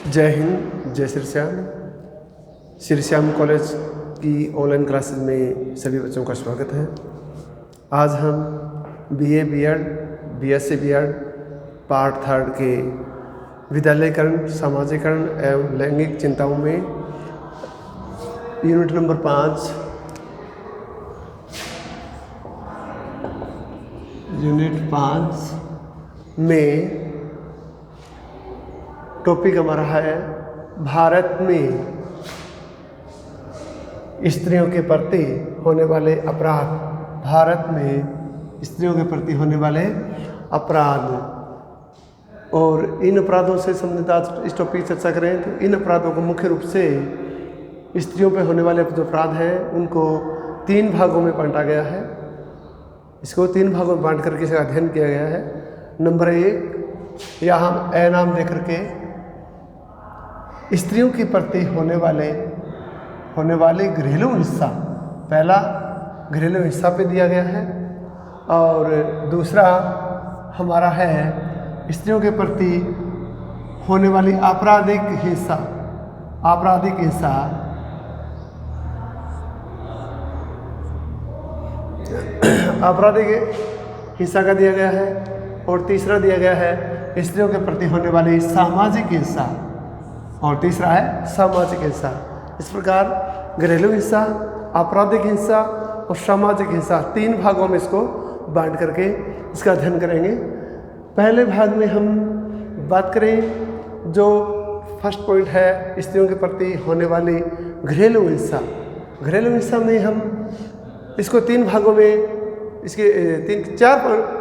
जय हिंद, जय श्री श्याम कॉलेज की ऑनलाइन क्लासेस में सभी बच्चों का स्वागत है। आज हम BA BEd BSc BEd part 3 के विद्यालयकरण, सामाजिकरण एवं लैंगिक चिंताओं में यूनिट नंबर 5 में टॉपिक हमारा है भारत में स्त्रियों के प्रति होने वाले अपराध। भारत में स्त्रियों के प्रति होने वाले अपराध और इन अपराधों से संबंधित आज इस टॉपिक चर्चा करें तो इन अपराधों को मुख्य रूप से स्त्रियों पे होने वाले जो अपराध हैं उनको 3 भागों में बांटा गया है। इसको 3 भागों में बांट करके इसका अध्ययन किया गया है। नंबर 1 या हम ए नाम दे करके स्त्रियों के प्रति होने वाले घरेलू हिंसा, पहला घरेलू हिंसा पे दिया गया है और दूसरा हमारा है स्त्रियों के प्रति होने वाली आपराधिक हिंसा। आपराधिक हिंसा का दिया गया है और तीसरा दिया गया है स्त्रियों के प्रति होने वाली सामाजिक हिंसा और तीसरा है सामाजिक हिंसा। इस प्रकार घरेलू हिंसा, आपराधिक हिंसा और सामाजिक हिंसा 3 भागों में इसको बांट करके इसका अध्ययन करेंगे। पहले भाग में हम बात करें जो फर्स्ट पॉइंट है स्त्रियों के प्रति होने वाली घरेलू हिंसा। घरेलू हिंसा में हम इसको 3 भागों में इसके 4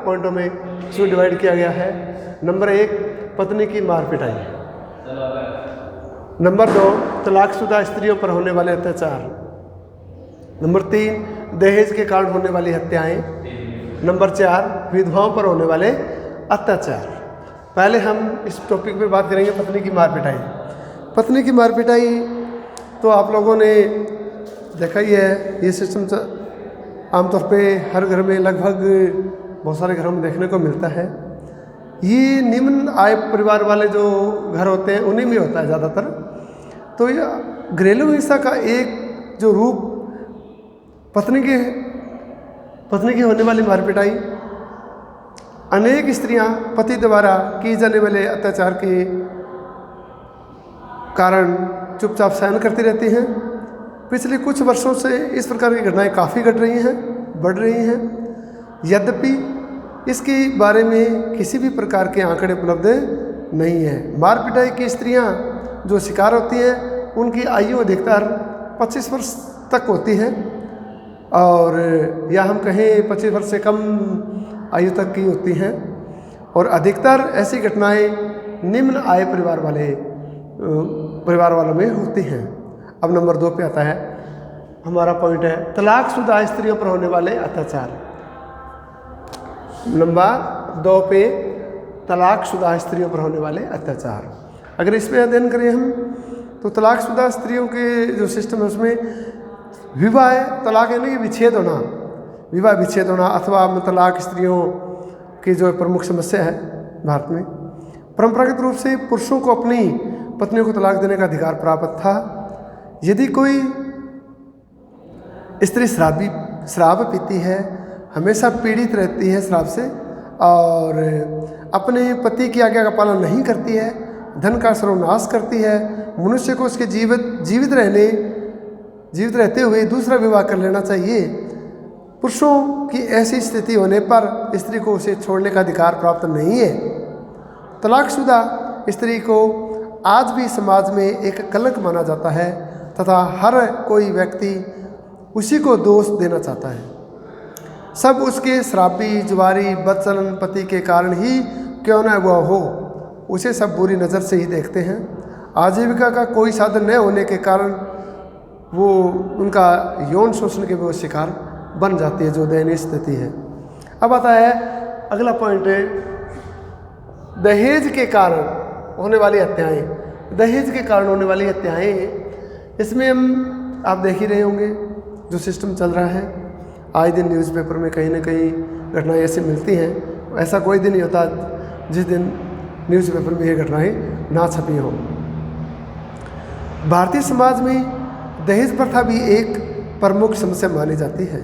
पॉइंटों में इसको डिवाइड किया गया है। नंबर 1 पत्नी की मार पिटाई, नंबर 2 तलाकशुदा स्त्रियों पर होने वाले अत्याचार, नंबर 3 दहेज के कारण होने वाली हत्याएं, नंबर 4 विधवाओं पर होने वाले अत्याचार। पहले हम इस टॉपिक पे बात करेंगे पत्नी की मार पिटाई। पत्नी की मार पिटाई तो आप लोगों ने देखा ही है, ये सिस्टम आमतौर पे हर घर में, लगभग बहुत सारे घरों में देखने को मिलता है। ये निम्न आय परिवार वाले जो घर होते हैं उन्हीं में होता है ज़्यादातर। तो यह घरेलू हिंसा का एक जो रूप पत्नी की होने वाली मार पिटाई, अनेक स्त्रियां पति द्वारा किए जाने वाले अत्याचार के कारण चुपचाप सहन करती रहती हैं। पिछले कुछ वर्षों से इस प्रकार की घटनाएं काफ़ी बढ़ रही हैं। यद्यपि इसके बारे में किसी भी प्रकार के आंकड़े उपलब्ध नहीं है। मार पिटाई की स्त्रियां जो शिकार होती हैं उनकी आयु अधिकतर 25 वर्ष तक होती है और या हम कहें 25 वर्ष से कम आयु तक की होती हैं और अधिकतर ऐसी घटनाएं निम्न आय परिवार वालों में होती हैं। अब नंबर 2 पे आता है हमारा पॉइंट है तलाकशुदा स्त्रियों पर होने वाले अत्याचार। नंबर 2 पे तलाकशुदा स्त्रियों पर होने वाले अत्याचार। अगर इस पे अध्ययन करें हम तो तलाकशुदा स्त्रियों के जो सिस्टम है उसमें विवाह तलाक यानी कि विवाह विच्छेद होना अथवा तलाक स्त्रियों की जो प्रमुख समस्या है भारत में। परंपरागत रूप से पुरुषों को अपनी पत्नियों को तलाक देने का अधिकार प्राप्त था। यदि कोई स्त्री शराब पीती है, हमेशा पीड़ित रहती है शराब से और अपने पति की आज्ञा का पालन नहीं करती है, धन का सर्वनाश करती है, मनुष्य को उसके जीवित रहते हुए दूसरा विवाह कर लेना चाहिए। पुरुषों की ऐसी स्थिति होने पर स्त्री को उसे छोड़ने का अधिकार प्राप्त नहीं है। तलाकशुदा स्त्री को आज भी समाज में एक कलंक माना जाता है तथा हर कोई व्यक्ति उसी को दोष देना चाहता है। सब उसके शराबी, जुआरी, बदचलन पति के कारण ही क्यों न हुआ हो, उसे सब बुरी नज़र से ही देखते हैं। आजीविका का कोई साधन न होने के कारण वो उनका यौन शोषण के वो शिकार बन जाती है, जो दयनीय स्थिति है। अब आता है अगला पॉइंट है दहेज के कारण होने वाली हत्याएं। दहेज के कारण होने वाली हत्याएं, इसमें हम आप देख ही रहे होंगे जो सिस्टम चल रहा है। आए दिन न्यूज़पेपर में कहीं ना कहीं घटनाएं ऐसी मिलती हैं। ऐसा कोई दिन नहीं होता जिस दिन न्यूज़पेपर में ये घटनाएं ना छपी हों। भारतीय समाज में दहेज प्रथा भी एक प्रमुख समस्या मानी जाती है।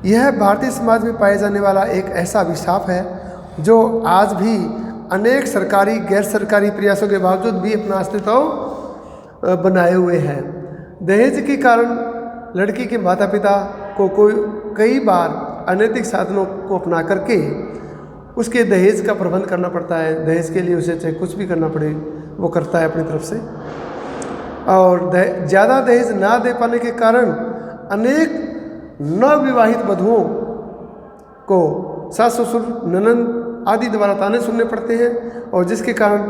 यह भारतीय समाज में पाए जाने वाला एक ऐसा अभिशाप है जो आज भी अनेक सरकारी गैर सरकारी प्रयासों के बावजूद भी अपना अस्तित्व बनाए हुए है। दहेज के कारण लड़की के माता पिता को कई बार अनैतिक साधनों को अपना करके उसके दहेज का प्रबंध करना पड़ता है। दहेज के लिए उसे चाहे कुछ भी करना पड़े वो करता है अपनी तरफ से। और ज़्यादा दहेज ना दे पाने के कारण अनेक नवविवाहित वधुओं को सास ससुर ननंद आदि द्वारा ताने सुनने पड़ते हैं और जिसके कारण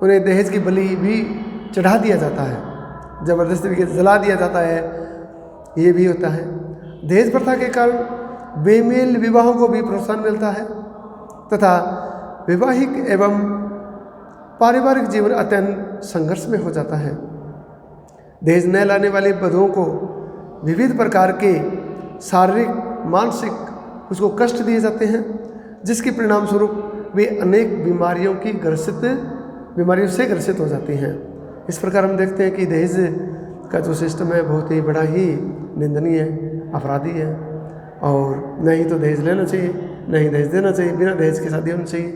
उन्हें दहेज की बलि भी चढ़ा दिया जाता है, ज़बरदस्ती जला दिया जाता है, ये भी होता है। दहेज प्रथा के कारण बेमेल विवाहों को भी प्रोत्साहन मिलता है तथा वैवाहिक एवं पारिवारिक जीवन अत्यंत संघर्ष में हो जाता है। दहेज न लाने वाले वधुओं को विविध प्रकार के शारीरिक मानसिक उसको कष्ट दिए जाते हैं, जिसके परिणाम स्वरूप वे अनेक बीमारियों से ग्रसित हो जाती हैं। इस प्रकार हम देखते हैं कि दहेज का जो सिस्टम है बहुत ही बड़ा ही निंदनीय है, अपराधी है और न ही तो दहेज लेना चाहिए न ही दहेज देना चाहिए। बिना दहेज की शादी होनी चाहिए।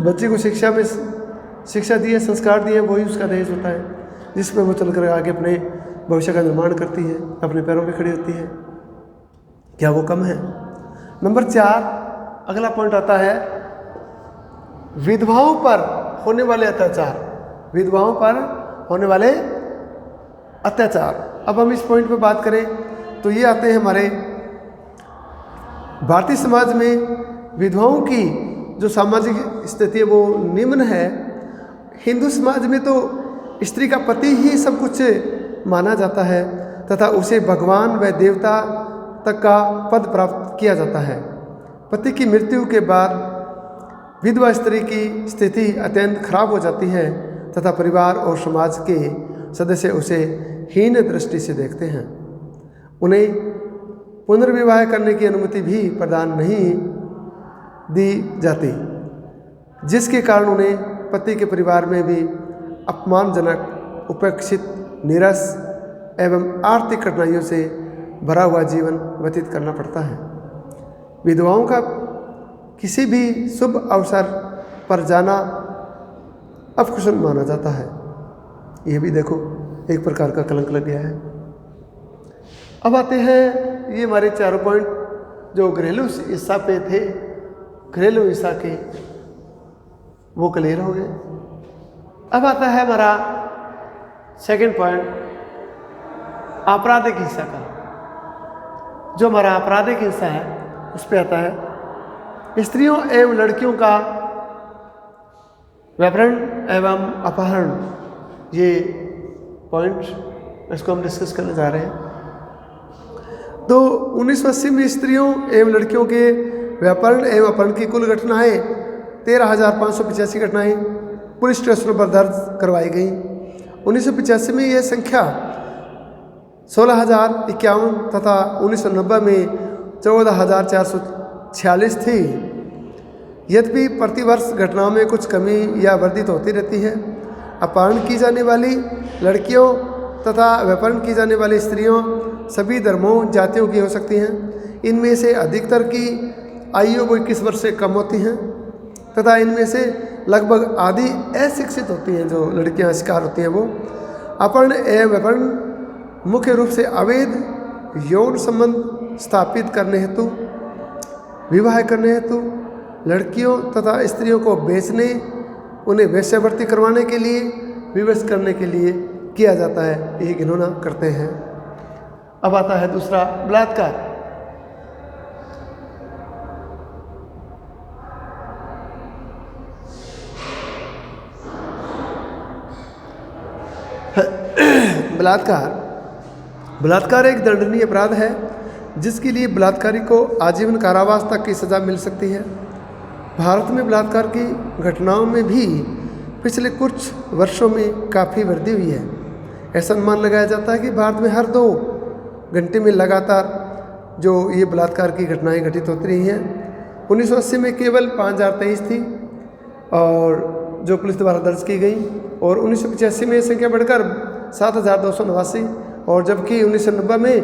बच्चे को शिक्षा दी है, संस्कार दिए, वही उसका दहेज होता है जिसमें वो चलकर आगे अपने भविष्य का निर्माण करती है, अपने पैरों पे खड़ी होती है। क्या वो कम है? नंबर 4 अगला पॉइंट आता है विधवाओं पर होने वाले अत्याचार। विधवाओं पर होने वाले अत्याचार। अब हम इस पॉइंट पे बात करें तो ये आते हैं हमारे भारतीय समाज में विधवाओं की जो सामाजिक स्थिति है वो निम्न है। हिंदू समाज में तो स्त्री का पति ही सब कुछ माना जाता है तथा उसे भगवान व देवता तक का पद प्राप्त किया जाता है। पति की मृत्यु के बाद विधवा स्त्री की स्थिति अत्यंत खराब हो जाती है तथा परिवार और समाज के सदस्य उसे हीन दृष्टि से देखते हैं। उन्हें पुनर्विवाह करने की अनुमति भी प्रदान नहीं दी जाती, जिसके कारण उन्हें पति के परिवार में भी अपमानजनक, उपेक्षित, निरस एवं आर्थिक कठिनाइयों से भरा हुआ जीवन व्यतीत करना पड़ता है। विधवाओं का किसी भी शुभ अवसर पर जाना अपकुशल माना जाता है। यह भी देखो एक प्रकार का कलंक लग गया है। अब आते हैं ये हमारे 4 पॉइंट जो घरेलू हिस्सा पे थे, घरेलू हिस्सा के वो क्लियर हो गए। अब आता है हमारा सेकंड पॉइंट आपराधिक हिस्सा का। जो हमारा आपराधिक हिस्सा है उस पे आता है स्त्रियों एवं लड़कियों का व्यापरण एवं अपहरण। ये पॉइंट इसको हम डिस्कस करने जा रहे हैं। तो 1980 में स्त्रियों एवं लड़कियों के व्यापरण एवं अपहरण की कुल घटनाएं 13,585 घटनाएं पुलिस स्टेशनों पर दर्ज करवाई गई। 1985 में यह संख्या 16,051 तथा 1990 में 14,446 थी। यद्यपि प्रतिवर्ष घटनाओं में कुछ कमी या वृद्धि तो होती रहती है। अपहरण की जाने वाली लड़कियों तथा व्यापहरण की जाने वाली स्त्रियों सभी धर्मों जातियों की हो सकती हैं। इनमें से अधिकतर की आयु वो 21 वर्ष से कम होती हैं तथा इनमें से लगभग आधी अशिक्षित होती हैं। जो लड़कियां शिकार होती हैं वो अपहरण एवं व्यापहरण मुख्य रूप से अवैध यौन संबंध स्थापित करने हेतु, विवाह करने हेतु, लड़कियों तथा स्त्रियों को बेचने, उन्हें वेश्यावृत्ति करवाने के लिए, विवश करने के लिए किया जाता है। ये घिनौना करते हैं। अब आता है दूसरा बलात्कार। बलात्कार एक दंडनीय अपराध है जिसके लिए बलात्कारी को आजीवन कारावास तक की सज़ा मिल सकती है। भारत में बलात्कार की घटनाओं में भी पिछले कुछ वर्षों में काफ़ी वृद्धि हुई है। ऐसा अनुमान लगाया जाता है कि भारत में हर 2 घंटे में लगातार जो ये बलात्कार की घटनाएं घटित होती रही हैं। 1980 में केवल 5,023 थी और जो पुलिस द्वारा दर्ज की गई, और 1985 में ये संख्या बढ़कर 7,289, और जबकि 1990 में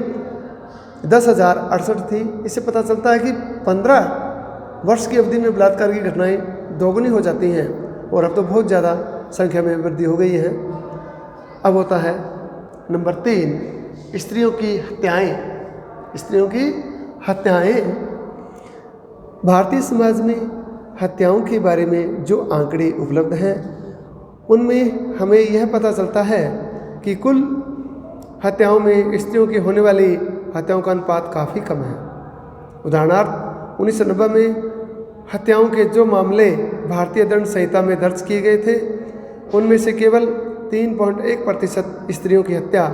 10,068 थी। इससे पता चलता है कि 15 वर्ष की अवधि में बलात्कार की घटनाएं दोगुनी हो जाती हैं, और अब तो बहुत ज़्यादा संख्या में वृद्धि हो गई है। अब होता है नंबर 3, स्त्रियों की हत्याएं। स्त्रियों की हत्याएं। भारतीय समाज में हत्याओं के बारे में जो आंकड़े उपलब्ध हैं उनमें हमें यह पता चलता है कि कुल हत्याओं में स्त्रियों की होने वाली हत्याओं का अनुपात काफ़ी कम है। उदाहरणार्थ 1990 में हत्याओं के जो मामले भारतीय दंड संहिता में दर्ज किए गए थे उनमें से केवल 3.1% स्त्रियों की हत्या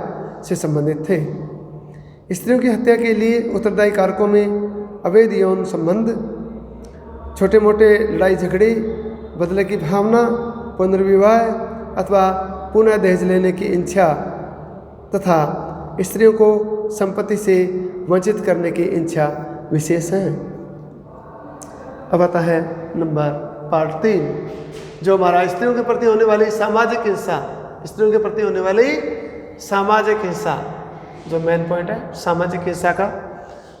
से संबंधित थे। स्त्रियों की हत्या के लिए उत्तरदायी कारकों में अवैध यौन संबंध, छोटे मोटे लड़ाई झगड़े, बदले की भावना, पुनर्विवाह अथवा पुनः दहेज लेने की इच्छा तथा स्त्रियों को संपत्ति से वंचित करने की इच्छा विशेष हैं। अब आता है नंबर पार्ट 3, जो हमारा स्त्रियों के प्रति होने वाली सामाजिक हिंसा। स्त्रियों के प्रति होने वाली सामाजिक हिंसा, जो मेन पॉइंट है सामाजिक हिंसा का,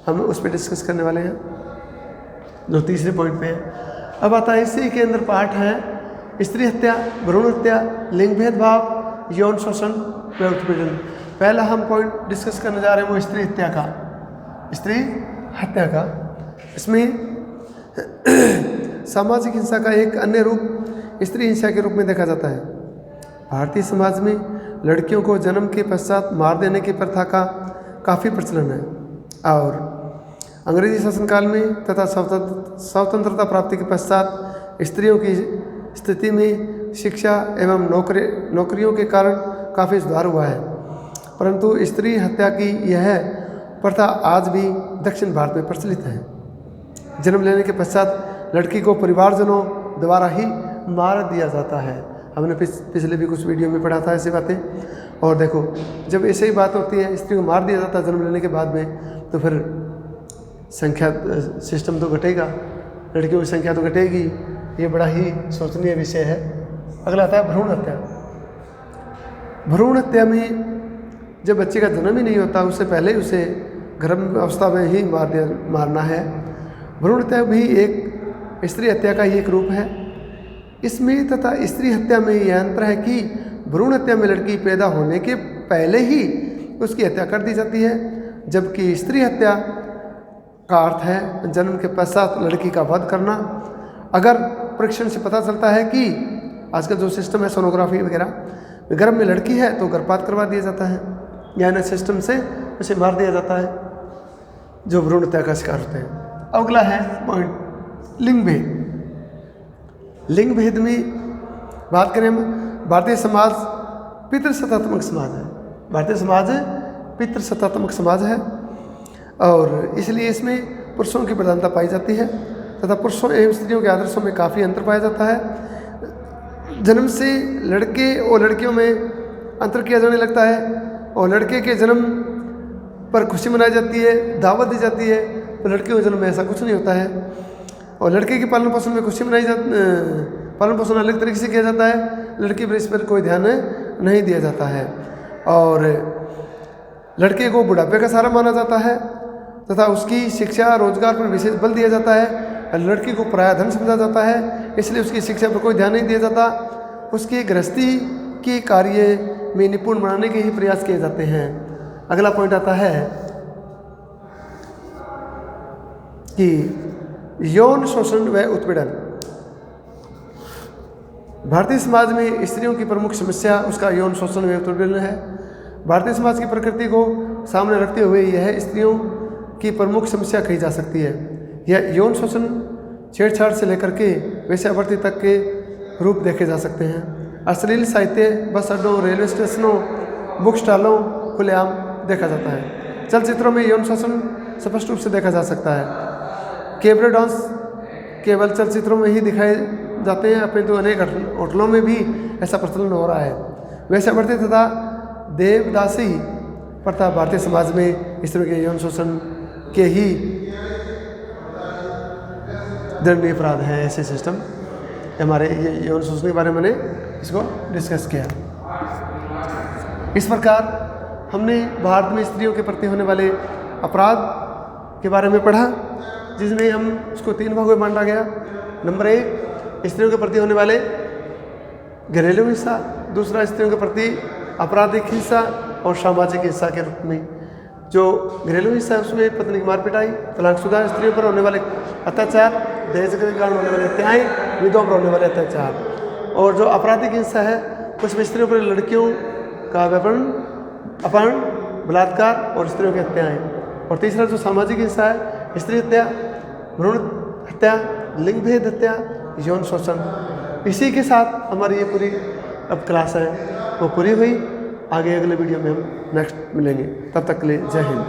हम उस पर डिस्कस करने वाले हैं, जो तीसरे पॉइंट पे है। अब आता है इसी के अंदर पार्ट है स्त्री हत्या, भ्रूण हत्या, लिंग भेदभाव, यौन शोषण व उत्पीड़न। पहला हम पॉइंट डिस्कस करने जा रहे हैं वो स्त्री हत्या का। स्त्री हत्या का इसमें सामाजिक हिंसा का एक अन्य रूप स्त्री हिंसा के रूप में देखा जाता है। भारतीय समाज में लड़कियों को जन्म के पश्चात मार देने की प्रथा का काफ़ी प्रचलन है, और अंग्रेजी शासनकाल में तथा स्वतंत्रता प्राप्ति के पश्चात स्त्रियों की स्थिति में शिक्षा एवं नौकरियों के कारण काफ़ी सुधार हुआ है, परंतु स्त्री हत्या की यह प्रथा आज भी दक्षिण भारत में प्रचलित है। जन्म लेने के पश्चात लड़की को परिवारजनों द्वारा ही मार दिया जाता है। हमने पिछले भी कुछ वीडियो में पढ़ा था ऐसी बातें। और देखो, जब ऐसे ही बात होती है, स्त्री को मार दिया जाता है जन्म लेने के बाद में, तो फिर संख्या सिस्टम तो घटेगा, लड़कियों की संख्या तो घटेगी। ये बड़ा ही सोचनीय विषय है। अगला आता है भ्रूण हत्या। भ्रूण हत्या में जब बच्चे का जन्म ही नहीं होता उससे पहले ही उसे गर्भ अवस्था में ही मारना है। भ्रूण हत्या भी एक स्त्री हत्या का ही एक रूप है। इसमें तथा स्त्री हत्या में यह अंतर है कि भ्रूण हत्या में लड़की पैदा होने के पहले ही उसकी हत्या कर दी जाती है, जबकि स्त्री हत्या का अर्थ है जन्म के पश्चात लड़की का वध करना। अगर परीक्षण से पता चलता है कि आज का जो सिस्टम है सोनोग्राफी वगैरह, गर्भ में लड़की है तो गर्भपात करवा दिया जाता है, यानी सिस्टम से उसे मार दिया जाता है जो भ्रूण हत्या का शिकार होते हैं। अगला है पॉइंट लिंग भेद। लिंग भेद में बात करें हम, भारतीय समाज पितृसत्तात्मक समाज है। भारतीय समाज पितृसत्तात्मक समाज है, और इसलिए इसमें पुरुषों की प्रधानता पाई जाती है तथा पुरुषों एवं स्त्रियों के आदर्शों में काफ़ी अंतर पाया जाता है। जन्म से लड़के और लड़कियों में अंतर किया जाने लगता है, और लड़के के जन्म पर खुशी मनाई जाती है, दावत दी जाती है, तो लड़कियों के जन्म में ऐसा कुछ नहीं होता है। और लड़के के पालन पोषण में खुशी मनाई पालन पोषण अलग तरीके से किया जाता है, लड़की पर इस पर कोई ध्यान नहीं दिया जाता है। और लड़के को बुढ़ापे का सहारा माना जाता है तथा उसकी शिक्षा रोजगार पर विशेष बल दिया जाता है। लड़की को पराया धन समझा जाता है, इसलिए उसकी शिक्षा पर कोई ध्यान नहीं दिया जाता। उसकी गृहस्थी के कार्य में निपुण बनाने के ही प्रयास किए जाते हैं। अगला पॉइंट आता है कि यौन शोषण व उत्पीड़न। भारतीय समाज में स्त्रियों की प्रमुख समस्या उसका यौन शोषण व उत्पीड़न है। भारतीय समाज की प्रकृति को सामने रखते हुए यह स्त्रियों की प्रमुख समस्या कही जा सकती है। यह यौन शोषण छेड़छाड़ से लेकर के वेश्यावृत्ति तक के रूप देखे जा सकते हैं। अश्लील साहित्य बस अड्डों, रेलवे स्टेशनों, बुक स्टॉलों खुलेआम देखा जाता है। चलचित्रों में यौन शोषण स्पष्ट रूप से देखा जा सकता है। कैबरे डांस केवल चलचित्रों में ही दिखाए जाते हैं, अपने तो अनेक होटलों में भी ऐसा प्रचलन हो रहा है। वेश्यावृत्ति तथा देवदासी प्रथा भारतीय समाज में इस तरह के यौन शोषण के ही दंडनीय अपराध हैं ऐसे सिस्टम। हमारे ये यौन शोषण के बारे में मैंने इसको डिस्कस किया। इस प्रकार हमने भारत में स्त्रियों के प्रति होने वाले अपराध के बारे में पढ़ा, जिसमें हम उसको 3 भागों में बांटा गया। नंबर 1, स्त्रियों के प्रति होने वाले घरेलू हिंसा। दूसरा, स्त्रियों के प्रति आपराधिक हिंसा और सामाजिक हिंसा के रूप में। जो घरेलू हिंसा है उसमें पत्नी की मार पिटाई, तलाकशुदा स्त्रियों पर होने वाले अत्याचार, दहेज के कारण होने वाले हत्याएँ, विधवा पर होने वाले अत्याचार। और जो आपराधिक हिंसा है उसमें स्त्रियों पर लड़कियों का अपहरण, बलात्कार और स्त्रियों की हत्याएँ। और तीसरा जो सामाजिक हिंसा है, स्त्री हत्या, भ्रूण हत्या, लिंग भेद हत्या, यौन शोषण। इसी के साथ हमारी ये पूरी अब क्लास है वो पूरी हुई। आगे अगले वीडियो में हम नेक्स्ट मिलेंगे, तब तक के लिए जय हिंद।